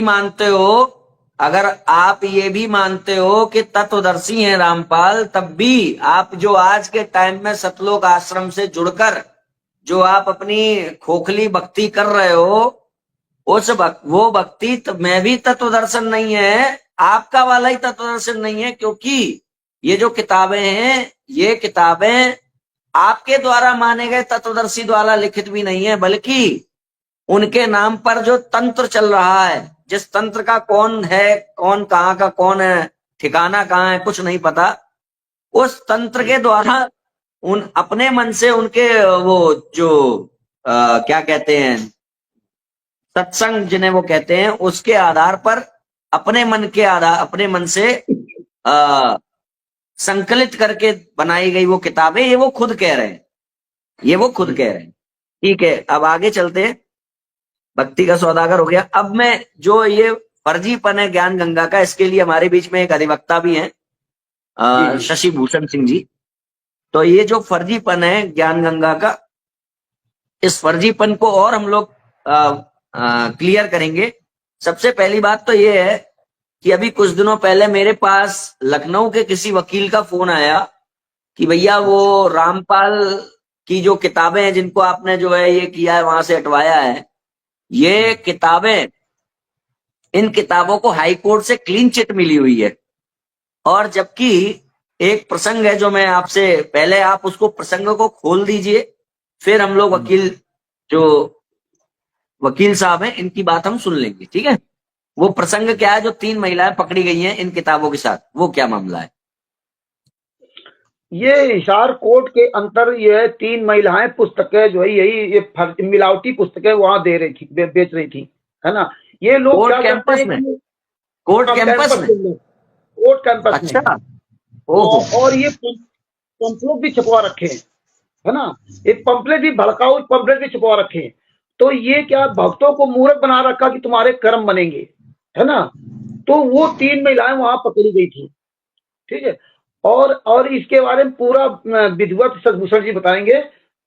मानते हो, अगर आप ये भी मानते हो कि तत्वदर्शी हैं रामपाल, तब भी आप जो आज के टाइम में सतलोक आश्रम से जुड़कर जो आप अपनी खोखली भक्ति कर रहे हो, वो भक्ति में भी तत्वदर्शन नहीं है, आपका वाला ही तत्वदर्शन नहीं है। क्योंकि ये जो किताबें हैं, ये किताबें आपके द्वारा माने गए तत्वदर्शी द्वारा लिखित भी नहीं है, बल्कि उनके नाम पर जो तंत्र चल रहा है, जिस तंत्र का कौन है, कौन कहाँ का कौन है, ठिकाना कहाँ है, कुछ नहीं पता, उस तंत्र के द्वारा उन अपने मन से उनके वो जो क्या कहते हैं, सत्संग जिन्हें वो कहते हैं, उसके आधार पर अपने मन से आ, संकलित करके बनाई गई वो किताबें, ये वो खुद कह रहे हैं, ये वो खुद कह रहे हैं। ठीक है, अब आगे चलते हैं। भक्ति का सौदागर हो गया। अब मैं जो ये फर्जीपन है ज्ञान गंगा का, इसके लिए हमारे बीच में एक अधिवक्ता भी हैं, शशि भूषण सिंह जी। तो ये जो फर्जीपन है ज्ञान गंगा का, इस फर्जीपन को और हम लोग क्लियर करेंगे। सबसे पहली बात तो ये है कि अभी कुछ दिनों पहले मेरे पास लखनऊ के किसी वकील का फोन आया कि भैया वो रामपाल की जो किताबें हैं, जिनको आपने जो है ये किया है, वहां से हटवाया है, ये किताबें, इन किताबों को हाई कोर्ट से क्लीन चिट मिली हुई है। और जबकि एक प्रसंग है जो मैं आपसे, पहले आप उसको प्रसंग को खोल दीजिए, फिर हम लोग वकील साहब हैं, इनकी बात हम सुन लेंगे। ठीक है, वो प्रसंग क्या है, जो 3 महिलाएं पकड़ी गई हैं इन किताबों के साथ, वो क्या मामला है? ये हिसार कोर्ट के अंतर ये 3 महिलाएं पुस्तकें जो है यही ये मिलावटी पुस्तकें वहां दे रही थी, बेच रही थी, है ना। ये लोग क्या करते हैं कि कोर्ट कैंपस में कोर्ट कैंपस अच्छा, में और ये पंपलेट भी छपवा रखे हैं, है ना। एक पंपलेट भी, भड़काऊ पंपलेट भी छपवा रखे हैं। तो ये क्या भक्तों को मूर्ख बना रखा कि तुम्हारे कर्म बनेंगे, है ना। तो वो 3 महिलाएं वहां पकड़ी गई थी, ठीक है। और इसके बारे में पूरा विधिवत सदभूषण जी बताएंगे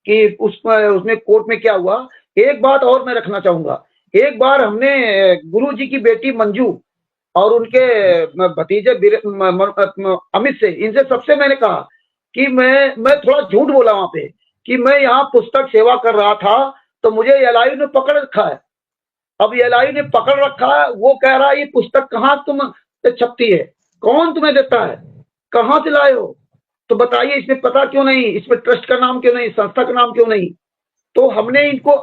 कि उसमें कोर्ट में क्या हुआ। एक बात और मैं रखना चाहूंगा, एक बार हमने गुरु जी की बेटी मंजू और उनके भतीजे अमित से, इनसे सबसे मैंने कहा कि मैं थोड़ा झूठ बोला वहां पे कि मैं यहाँ पुस्तक सेवा कर रहा था, तो मुझे एलआई ने पकड़ रखा है। अब एलआई ने पकड़ रखा है, वो कह रहा है ये पुस्तक कहाँ तुम छपती है, कौन तुम्हें देता है, कहाँ से लाए हो, तो बताइए, इसमें पता क्यों नहीं, इसमें ट्रस्ट का नाम क्यों नहीं, संस्था का नाम क्यों नहीं। तो हमने इनको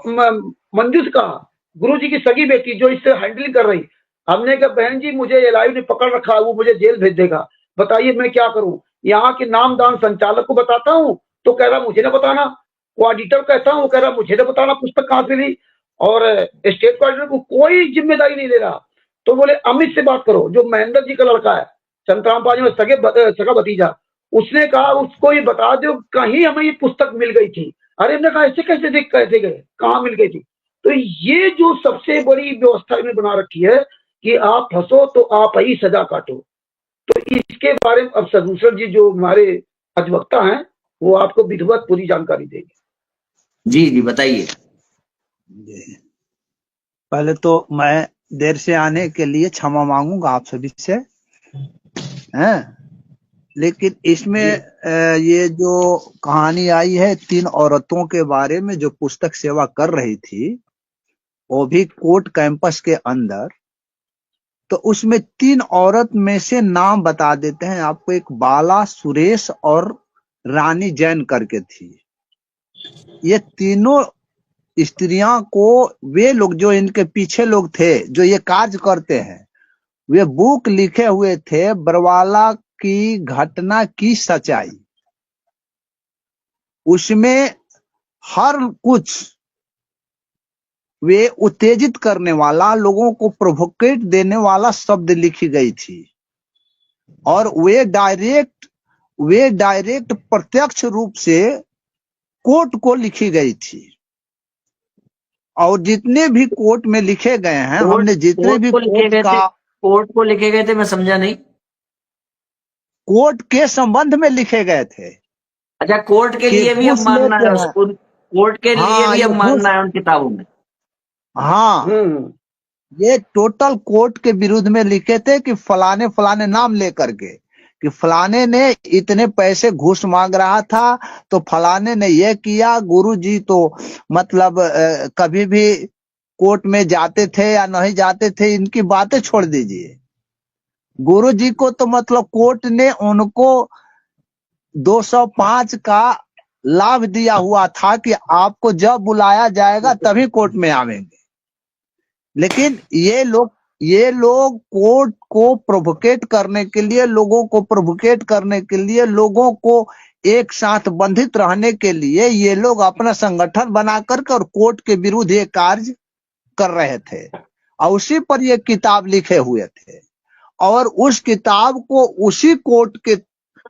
मंजू से कहा, गुरु जी की सगी बेटी जो इससे हैंडलिंग कर रही, हमने कहा बहन जी मुझे एलआई ने पकड़ रखा है, वो मुझे जेल भेज देगा, बताइए मैं क्या करूं। यहाँ के नामदान संचालक को बताता हूँ तो कह रहा मुझे ना बताना, वो ऑडिटर कहता हूँ, वो कह रहा मुझे ना बताना पुस्तक कहाँ से ली, और स्टेट ऑडिटर को कोई जिम्मेदारी नहीं ले रहा। तो बोले अमित से बात करो, जो महेंद्र जी का लड़का है, संतराम पाजी में सगा भतीजा, उसने कहा उसको ये बता दो कहीं हमें ये पुस्तक मिल गई थी। अरे हमने कहा ऐसे कैसे देख, कैसे गए, कहाँ मिल गई थी। तो ये जो सबसे बड़ी व्यवस्था इन्होंने बना रखी है कि आप फंसो तो आप ही सजा काटो। तो इसके बारे में अब सदभूषण जी जो हमारे अधिवक्ता हैं वो आपको विधिवत पूरी जानकारी देंगे। जी जी बताइए। पहले तो मैं देर से आने के लिए क्षमा मांगूंगा आप सभी से, हैं। लेकिन इसमें ये जो कहानी आई है 3 औरतों के बारे में जो पुस्तक सेवा कर रही थी, वो भी कोर्ट कैंपस के अंदर, तो उसमें 3 औरत में से नाम बता देते हैं आपको। एक बाला, सुरेश और रानी जैन करके थी। ये तीनों स्त्रियां को वे लोग जो इनके पीछे लोग थे जो ये कार्य करते हैं, वे बुक लिखे हुए थे बरवाला की घटना की सच्चाई। उसमें हर कुछ वे उत्तेजित करने वाला, लोगों को प्रोवोकेट देने वाला शब्द लिखी गई थी, और वे डायरेक्ट प्रत्यक्ष रूप से कोर्ट को लिखी गई थी। और जितने भी कोर्ट में लिखे गए हैं, हमने जितने भी कोर्ट को लिखे गए थे, मैं समझा नहीं। कोर्ट के संबंध में लिखे गए थे। अच्छा, कोर्ट के लिए भी अब मानना है उसको, कोर्ट के लिए भी अब मानना है उन किताबों में। हाँ, ये टोटल कोर्ट के विरुद्ध में लिखे थे कि फलाने फलाने नाम लेकर के कि फलाने ने इतने पैसे घूस मांग रहा था, तो फलाने ने ये किया। गुरुजी तो मतलब कभी भी कोर्ट में जाते थे या नहीं जाते थे, इनकी बातें छोड़ दीजिए। गुरुजी को तो मतलब कोर्ट ने उनको 205 का लाभ दिया हुआ था कि आपको जब बुलाया जाएगा तभी कोर्ट में आवेंगे। लेकिन ये लोग कोर्ट को प्रोवोकेट करने के लिए, लोगों को प्रोवोकेट करने के लिए, लोगों को एक साथ बंधित रहने के लिए ये लोग अपना संगठन बना करके और कोर्ट के विरुद्ध ये कार्य कर रहे थे। और उसी पर ये किताब लिखे हुए थे और उस किताब को उसी कोर्ट के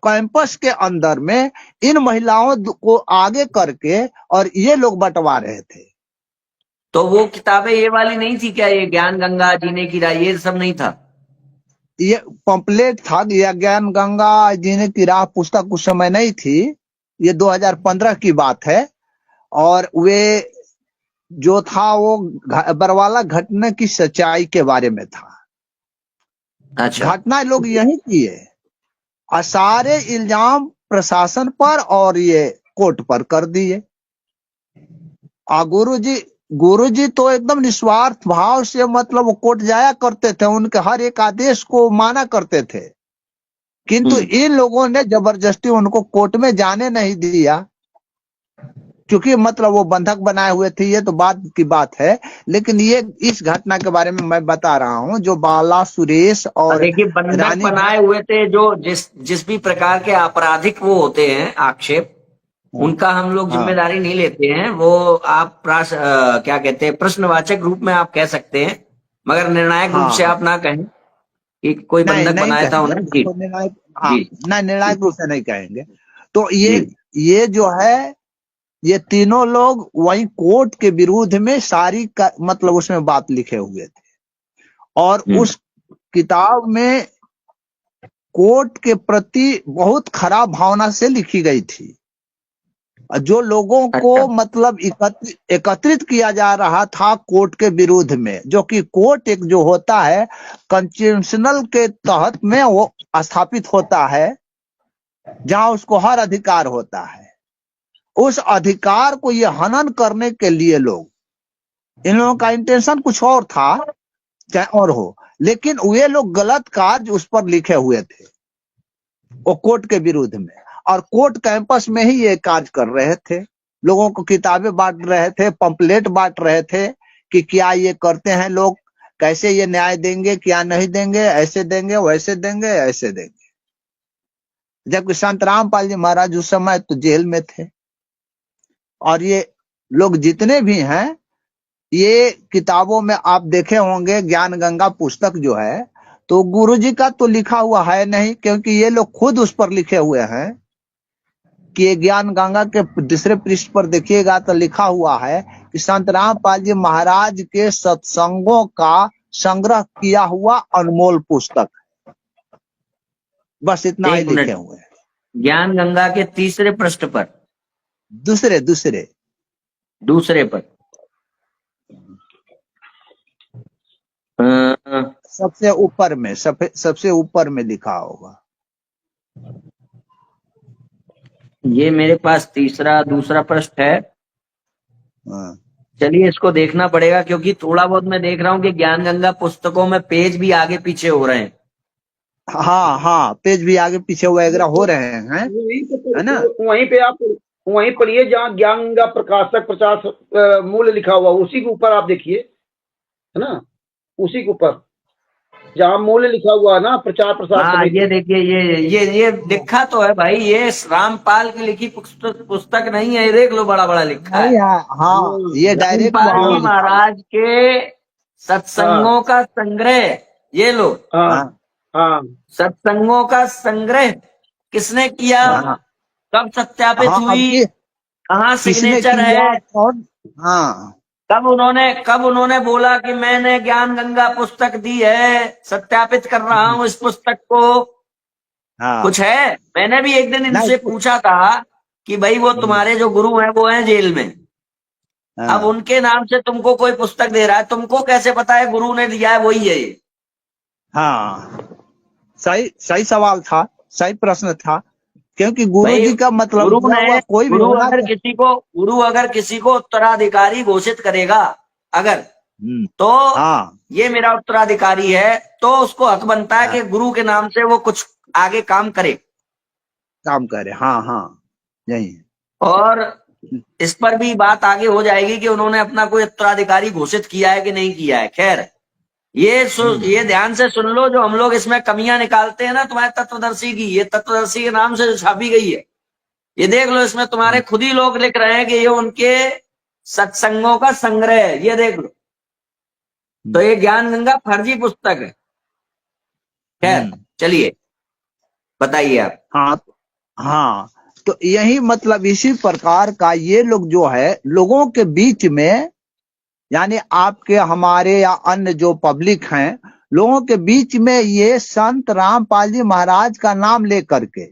कैंपस के अंदर में इन महिलाओं को आगे करके और ये लोग बंटवा रहे थे। तो वो किताबें ये वाली नहीं थी क्या, ये ज्ञान गंगा, जीने की राह, ये सब नहीं था? ये पंपलेट था, ये ज्ञान गंगा जीने की राह पुस्तक उस समय नहीं थी, ये 2015 की बात है। और वे जो था वो बरवाला घटना की सच्चाई के बारे में था। अच्छा, घटना लोग यही किए और सारे इल्जाम प्रशासन पर और ये कोर्ट पर कर दिए। और गुरुजी तो एकदम निस्वार्थ भाव से मतलब वो कोर्ट जाया करते थे, उनके हर एक आदेश को माना करते थे। किंतु इन लोगों ने जबरदस्ती उनको कोर्ट में जाने नहीं दिया, क्योंकि मतलब वो बंधक बनाए हुए थे। ये तो बात की बात है, लेकिन ये इस घटना के बारे में मैं बता रहा हूँ जो बाला सुरेश और देखिए, बंधक बनाए हुए थे जो जिस भी प्रकार के आपराधिक वो होते हैं आक्षेप, उनका हम लोग जिम्मेदारी नहीं लेते हैं। वो आप क्या कहते हैं, प्रश्नवाचक रूप में आप कह सकते हैं, मगर निर्णायक रूप से आप ना कहें कि कोई बंधक बनाया था उन्हें। जी, निर्णायक रूप से नहीं कहेंगे। तो ये जो है, ये तीनों लोग वही कोर्ट के विरुद्ध में सारी का मतलब उसमें बात लिखे हुए थे और उस किताब में कोर्ट के प्रति बहुत खराब भावना से लिखी गई थी। जो लोगों को मतलब एकत्रित किया जा रहा था कोर्ट के विरुद्ध में, जो कि कोर्ट एक जो होता है कॉन्स्टिट्यूशनल के तहत में वो स्थापित होता है, जहां उसको हर अधिकार होता है। उस अधिकार को ये हनन करने के लिए इन लोगों का इंटेंशन कुछ और था, चाहे और हो, लेकिन वे लोग गलत कार्य उस पर लिखे हुए थे वो कोर्ट के विरुद्ध में। और कोर्ट कैंपस में ही ये कार्य कर रहे थे, लोगों को किताबें बांट रहे थे, पंपलेट बांट रहे थे कि क्या ये करते हैं लोग, कैसे ये न्याय देंगे, क्या नहीं देंगे, ऐसे देंगे, वैसे देंगे, ऐसे देंगे। जबकि संत रामपाल जी महाराज उस समय तो जेल में थे। और ये लोग जितने भी हैं, ये किताबों में आप देखे होंगे, ज्ञान गंगा पुस्तक जो है तो गुरुजी का तो लिखा हुआ है नहीं, क्योंकि ये लोग खुद उस पर लिखे हुए हैं कि ये ज्ञान गंगा के दूसरे पृष्ठ पर देखिएगा तो लिखा हुआ है कि संत रामपाल जी महाराज के सत्संगों का संग्रह किया हुआ अनमोल पुस्तक। बस इतना ही लिखे हुए हैं। ज्ञान गंगा के तीसरे पृष्ठ पर, दूसरे पर सबसे ऊपर में लिखा होगा। ये मेरे पास दूसरा पृष्ठ है। चलिए इसको देखना पड़ेगा, क्योंकि थोड़ा बहुत मैं देख रहा हूँ कि ज्ञान गंगा पुस्तकों में पेज भी आगे पीछे हो रहे हैं। हाँ, पेज भी आगे पीछे वगैरह हो रहे हैं, है ना। वहीं पे आप वहीं पढ़िए जहाँ ज्ञान गंगा प्रकाशक 50 मूल्य लिखा हुआ, उसी के ऊपर आप देखिए, है ना, उसी के ऊपर जहाँ मूल्य लिखा हुआ है ना, प्रचार प्रसार। हाँ, ये देखिए, ये लिखा तो है भाई, ये रामपाल की लिखी पुस्तक नहीं है, ये देख लो, बड़ा बड़ा लिखा है। हाँ, ये डायरेक्ट रामपाल महाराज के सत्संगों का संग्रह, ये लो। हाँ, सत्संगों का संग्रह किसने किया, कब सत्यापित हुई, कहाँ सिग्नेचर है, कब उन्होंने बोला कि मैंने ज्ञान गंगा पुस्तक दी है, सत्यापित कर रहा हूं इस पुस्तक को। कुछ है? मैंने भी एक दिन इनसे पूछा था कि भाई वो तुम्हारे जो गुरु हैं वो हैं जेल में, अब उनके नाम से तुमको कोई पुस्तक दे रहा है, तुमको कैसे पता है गुरु ने दिया है वही है ये? हाँ, सही सही सवाल था, सही प्रश्न था, क्योंकि गुरु भाई जी का मतलब गुरु दिया ने हुआ कोई भी होना गुरु अगर किसी को उत्तराधिकारी घोषित करेगा अगर, तो हाँ ये मेरा उत्तराधिकारी है, तो उसको हक बनता है कि गुरु के नाम से वो कुछ आगे काम करे। काम करे, हाँ हाँ, यही। और इस पर भी बात आगे हो जाएगी कि उन्होंने अपना कोई उत्तराधिकारी घोषित किया है कि नहीं किया है। खैर, ये ध्यान से सुन लो, जो हम लोग इसमें कमियां निकालते हैं ना तुम्हारे तत्वदर्शी की, ये तत्वदर्शी के नाम से जो छापी गई है, ये देख लो, इसमें तुम्हारे खुद ही लोग लिख रहे हैं कि ये उनके सत्संगों का संग्रह है, ये देख लो। तो ये ज्ञान गंगा फर्जी पुस्तक है। खैर चलिए बताइए आप। हाँ हाँ, तो यही मतलब इसी प्रकार का ये लोग जो है लोगों के बीच में, यानी आपके हमारे या अन्य जो पब्लिक हैं, लोगों के बीच में ये संत रामपाल जी महाराज का नाम लेकर के,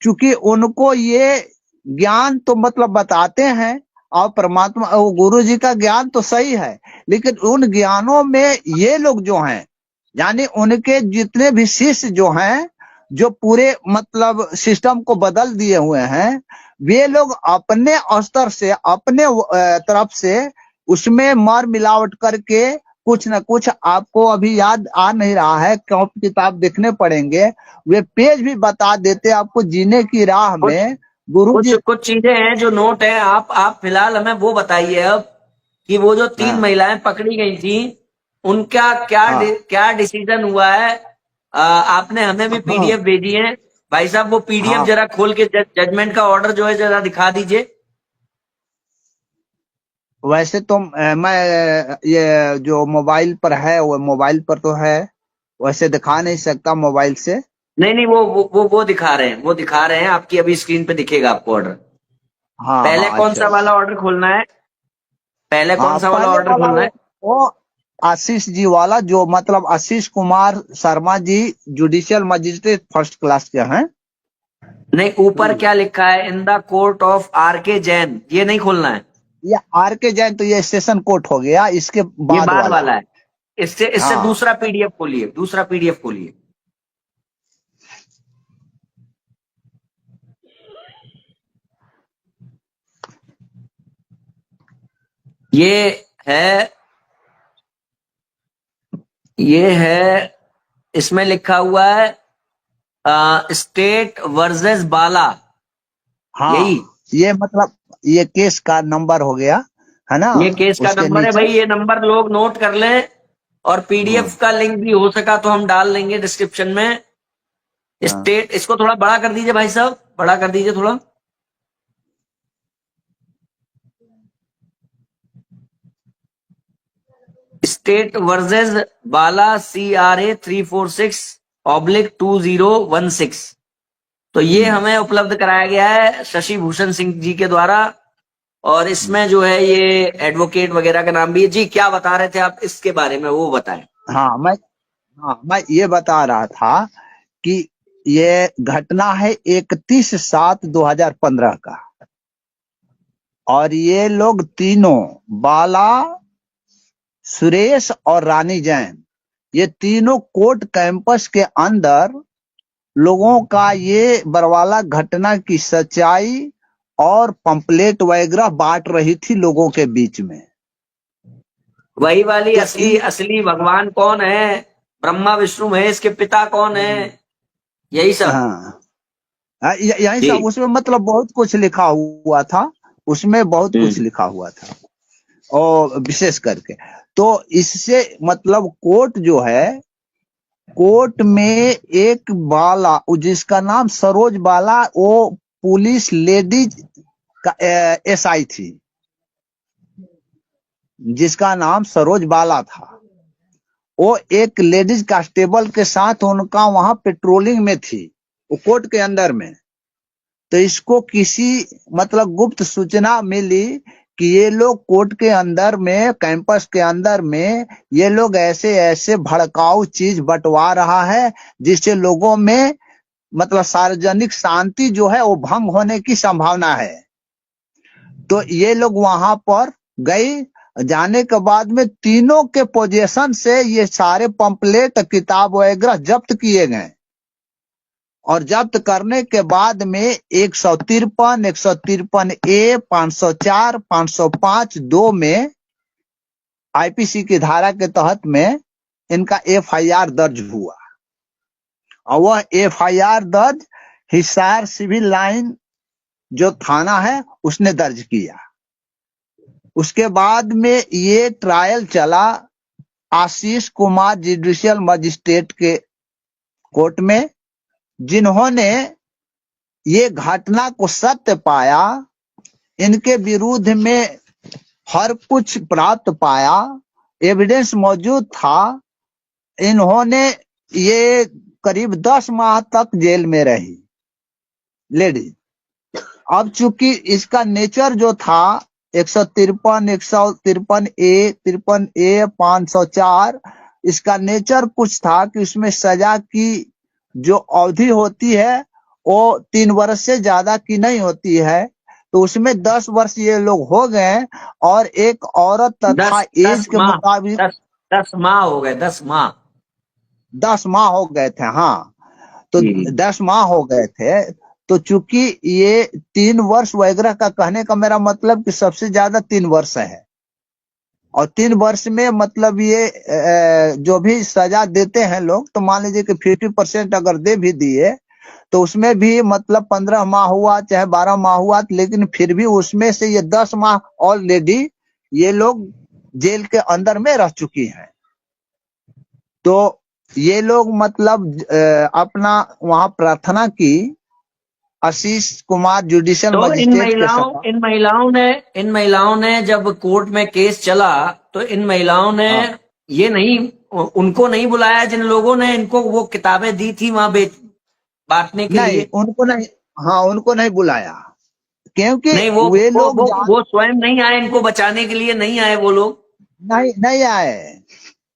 चूंकि उनको ये ज्ञान तो मतलब बताते हैं, और परमात्मा और गुरु जी का ज्ञान तो सही है, लेकिन उन ज्ञानों में ये लोग जो हैं, यानी उनके जितने भी शिष्य जो हैं, जो पूरे मतलब सिस्टम को बदल दिए हुए हैं, वे लोग अपने स्तर से, अपने तरफ से उसमें मार मिलावट करके कुछ न कुछ, आपको अभी याद आ नहीं रहा है, कॉपी किताब देखने पड़ेंगे, वे पेज भी बता देते आपको जीने की राह में। गुरु जी कुछ चीजें हैं जो नोट है, आप फिलहाल हमें वो बताइए अब कि वो जो 3 महिलाएं पकड़ी गई थी, उनका क्या डिसीजन हुआ है? आपने हमें भी पीडीएफ भेजी है भाई साहब, वो पीडीएफ जरा खोल के जजमेंट का ऑर्डर जो है जरा दिखा दीजिए। वैसे तो मैं ये जो मोबाइल पर है, वो मोबाइल पर तो है, वैसे दिखा नहीं सकता मोबाइल से। नहीं, वो दिखा रहे हैं, वो दिखा रहे हैं, आपकी अभी स्क्रीन पे दिखेगा आपको ऑर्डर। हाँ पहले हाँ, कौन अच्छा सा वाला ऑर्डर खोलना है? पहले कौन सा वाला ऑर्डर खोलना है? वो आशीष जी वाला, जो मतलब Ashish Kumar Sharma ji judicial magistrate first class के हैं। नहीं, ऊपर क्या लिखा है? In the court of R K. Jain, ये नहीं खोलना है। ये आर.के. जैन तो ये सेशन कोर्ट हो गया, इसके बाद वाला है। इससे हाँ। दूसरा पीडीएफ खोलिए, दूसरा पीडीएफ खोलिए। ये है, इसमें लिखा हुआ है स्टेट वर्सेस बाला। हाँ, यही ये मतलब ये केस का नंबर हो गया है ना, ये केस का नंबर है भाई, ये नंबर लोग नोट कर लें, और पीडीएफ का लिंक भी हो सका तो हम डाल लेंगे डिस्क्रिप्शन में। स्टेट, इसको थोड़ा बड़ा कर दीजिए भाई साहब, बड़ा कर दीजिए थोड़ा। स्टेट वर्सेस बाला CRA 346/2016। तो ये हमें उपलब्ध कराया गया है शशि भूषण सिंह जी के द्वारा, और इसमें जो है ये एडवोकेट वगैरह का नाम भी है। जी क्या बता रहे थे आप इसके बारे में, वो बताएं। हाँ, मैं ये बता रहा था कि ये घटना है 31/7/2015 का, और ये लोग तीनों, बाला, सुरेश और रानी जैन, ये तीनों कोर्ट कैंपस के अंदर लोगों का ये बरवाला घटना की सच्चाई और पंपलेट वगैरह बांट रही थी लोगों के बीच में। वही वाली तो असली भगवान कौन है, ब्रह्मा विष्णु महेश के पिता कौन है, यही सब। हाँ, यही सब, उसमें मतलब बहुत कुछ लिखा हुआ था, उसमें बहुत कुछ लिखा हुआ था, और विशेष करके तो इससे मतलब कोर्ट जो है, कोर्ट में एक बाला, जिसका नाम सरोज बाला, वो पुलिस लेडीज का SI थी, जिसका नाम सरोज बाला था, वो एक लेडीज कांस्टेबल के साथ उनका वहां पेट्रोलिंग में थी, वो कोर्ट के अंदर में। तो इसको किसी मतलब गुप्त सूचना मिली कि ये लोग कोर्ट के अंदर में, कैंपस के अंदर में ये लोग ऐसे ऐसे भड़काऊ चीज बंटवा रहा है, जिससे लोगों में मतलब सार्वजनिक शांति जो है वो भंग होने की संभावना है। तो ये लोग वहां पर गई। जाने के बाद में तीनों के पोजीशन से ये सारे पंपलेट किताब वगैरह जब्त किए गए, और जब्त करने के बाद में 153 ए 504 505 2 में आईपीसी की धारा के तहत में इनका एफआईआर दर्ज हुआ, और वह एफआईआर दर्ज हिसार सिविल लाइन जो थाना है उसने दर्ज किया। उसके बाद में ये ट्रायल चला आशीष कुमार जुडिशियल मजिस्ट्रेट के कोर्ट में, जिन्होंने ये घटना को सत्य पाया, इनके विरुद्ध में हर कुछ प्राप्त पाया, एविडेंस मौजूद था। इन्होंने ये करीब 10 माह तक जेल में रही लेडीज। अब चूंकि इसका नेचर जो था 153 ए 504, इसका नेचर कुछ था कि उसमें सजा की जो अवधि होती है वो 3 वर्ष से ज्यादा की नहीं होती है, तो उसमें 10 वर्ष ये लोग हो गए, और एक औरत तथा एज के मुताबिक 10 माह हो गए, 10 माह 10 माह हो गए थे। हाँ, तो 10 माह हो गए थे। तो चूंकि ये 3 वर्ष वगैरह का, कहने का मेरा मतलब कि सबसे ज्यादा 3 वर्ष है, और 3 वर्ष में मतलब ये जो भी सजा देते हैं लोग, तो मान लीजिए कि 50% अगर दे भी दिए तो उसमें भी मतलब 15 माह हुआ चाहे 12 माह हुआ, लेकिन फिर भी उसमें से ये 10 माह ऑलरेडी ये लोग जेल के अंदर में रह चुकी हैं। तो ये लोग मतलब अपना वहां प्रार्थना की आशीष कुमार जुडिशियल तो मजिस्ट्रेट के साथ। इन महिलाओं ने जब कोर्ट में केस चला तो इन महिलाओं ने हाँ। ये नहीं, उनको नहीं बुलाया जिन लोगों ने इनको वो किताबें दी थी वहां बांटने के नहीं, लिए? उनको नहीं, हाँ उनको नहीं बुलाया, क्योंकि नहीं, वे लोग वो स्वयं नहीं आए, इनको बचाने के लिए नहीं आए वो लोग? नहीं आए।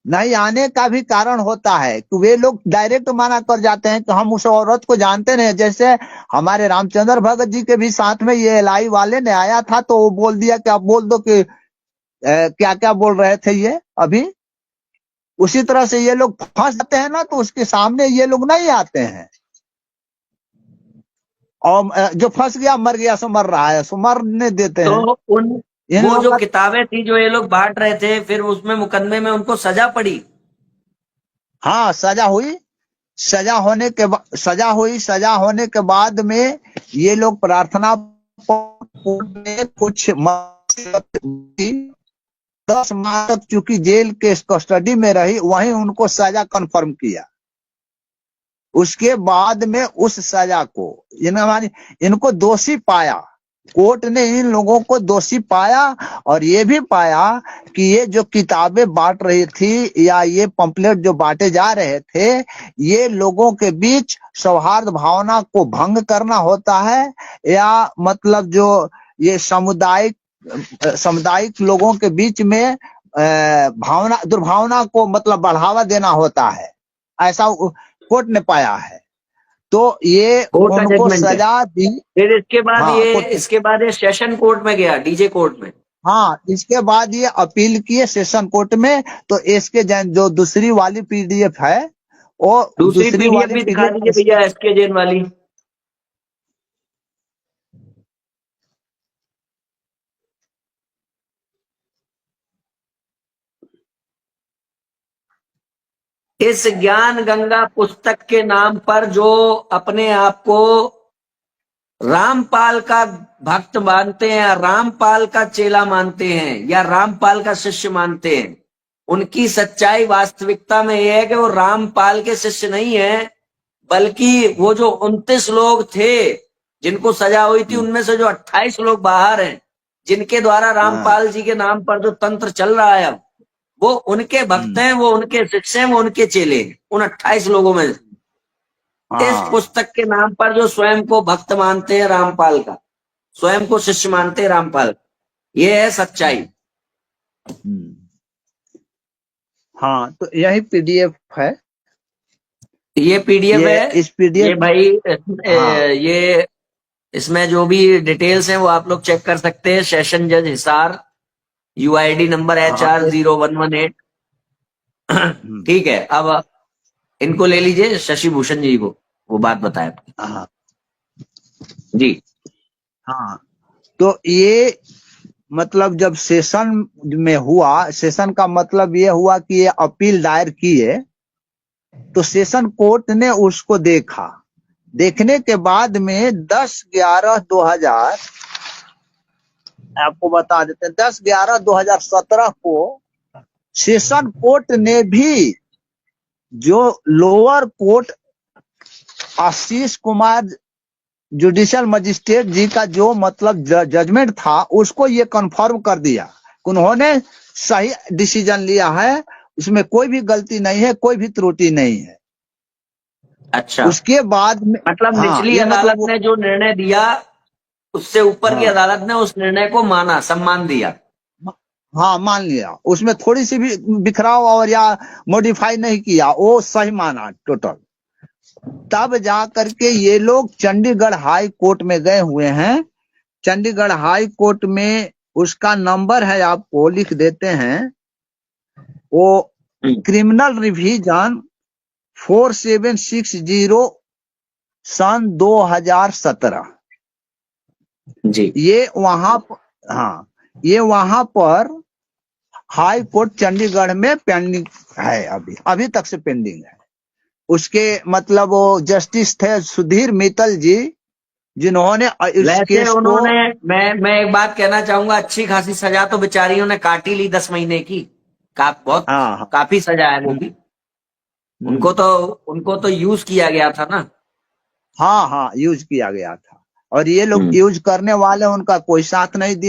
नहीं आने का भी कारण होता है कि वे लोग डायरेक्ट मना कर जाते हैं कि हम उस औरत को जानते नहीं। जैसे हमारे रामचंद्र भगत जी के भी साथ में ये एलआई वाले ने आया था, तो वो बोल दिया कि आप बोल दो कि क्या क्या बोल रहे थे ये अभी। उसी तरह से ये लोग फंस जाते हैं ना, तो उसके सामने ये लोग नहीं आते हैं, और जो फंस गया मर गया सो मर रहा है, सो मरने देते हैं। तो वो जो किताबें थी जो ये लोग बांट रहे थे, फिर उसमें मुकदमे में उनको सजा पड़ी? हाँ, सजा हुई। सजा होने के बाद में ये लोग प्रार्थना में कुछ 10 माह तक चूंकि जेल के कस्टडी में रही, वहीं उनको सजा कंफर्म किया। उसके बाद में उस सजा को इनको दोषी पाया, कोर्ट ने इन लोगों को दोषी पाया, और ये भी पाया कि ये जो किताबें बांट रही थी या ये पंपलेट जो बांटे जा रहे थे, ये लोगों के बीच सौहार्द भावना को भंग करना होता है, या मतलब जो ये सामुदायिक लोगों के बीच में दुर्भावना को मतलब बढ़ावा देना होता है, ऐसा कोर्ट ने पाया है। तो ये उनको सजा दी। फिर इसके बाद ये सेशन कोर्ट में गया, डीजे कोर्ट में। हाँ, इसके बाद ये अपील किए सेशन कोर्ट में। तो इसके जो दूसरी वाली पीडीएफ है, वो दूसरी पीडीएफ भी दिखा दीजिए भैया, एसके जैन वाली। इस ज्ञान गंगा पुस्तक के नाम पर जो अपने आप को रामपाल का भक्त मानते हैं, रामपाल का चेला मानते हैं, या रामपाल का शिष्य मानते हैं, उनकी सच्चाई वास्तविकता में यह है कि वो रामपाल के शिष्य नहीं है, बल्कि वो जो 29 लोग थे जिनको सजा हुई थी, उनमें से जो 28 लोग बाहर हैं, जिनके द्वारा रामपाल जी के नाम पर जो तंत्र चल रहा है, अब वो उनके भक्त हैं, वो उनके शिष्य हैं, वो उनके चेले हैं, उन 28 लोगों में। इस पुस्तक के नाम पर जो स्वयं को भक्त मानते हैं रामपाल का, स्वयं को शिष्य मानते हैं रामपाल, ये है सच्चाई। हाँ, तो यही पीडीएफ है, ये पीडीएफ है। इस पीडीएफ ये भाई ये इसमें जो भी डिटेल्स हैं वो आप लोग चेक कर सकते हैं। सेशन जज हिसार, UID नंबर HR0118। ठीक है, अब इनको ले लीजिए, शशि भूषण जी को वो बात बताए आपकी। हाँ जी हाँ। तो ये मतलब जब सेशन में हुआ, सेशन का मतलब ये हुआ कि ये अपील दायर किए, तो सेशन कोर्ट ने उसको देखा। देखने के बाद में 10/11/2000, आपको बता देते हैं, 10/11/2017 को सेशन कोर्ट ने भी जो lower court Ashish Kumar judicial magistrate जी का जो मतलब जजमेंट था, उसको ये कंफर्म कर दिया। उन्होंने सही डिसीजन लिया है, उसमें कोई भी गलती नहीं है, कोई भी त्रुटि नहीं है। अच्छा, उसके बाद में मतलब हाँ, निचली ये अदालत मतलब ने जो निर्णय दिया, उससे ऊपर की हाँ अदालत ने उस निर्णय को माना, सम्मान दिया। हाँ मान लिया, उसमें थोड़ी सी भी बिखराव और या मॉडिफाई नहीं किया, वो सही माना टोटल। तब जा करके ये लोग चंडीगढ़ हाई कोर्ट में गए हुए हैं। चंडीगढ़ हाई कोर्ट में उसका नंबर है, आपको लिख देते हैं, वो क्रिमिनल रिवीजन 4760 सन 2017। जी ये वहां हाँ, ये वहां पर हाई कोर्ट चंडीगढ़ में पेंडिंग है, अभी तक से पेंडिंग है। उसके मतलब वो जस्टिस थे सुधीर मित्तल जी, जिन्होंने इस वैसे केस को उन्होंने, मैं एक बात कहना चाहूंगा, अच्छी खासी सजा तो बेचारियों ने काटी ली 10 महीने की। बहुत हाँ काफी सजा है वो भी। उनको तो यूज किया गया था ना। हाँ यूज किया गया था, और ये लोग यूज करने वाले, उनका कोई साथ नहीं दिया।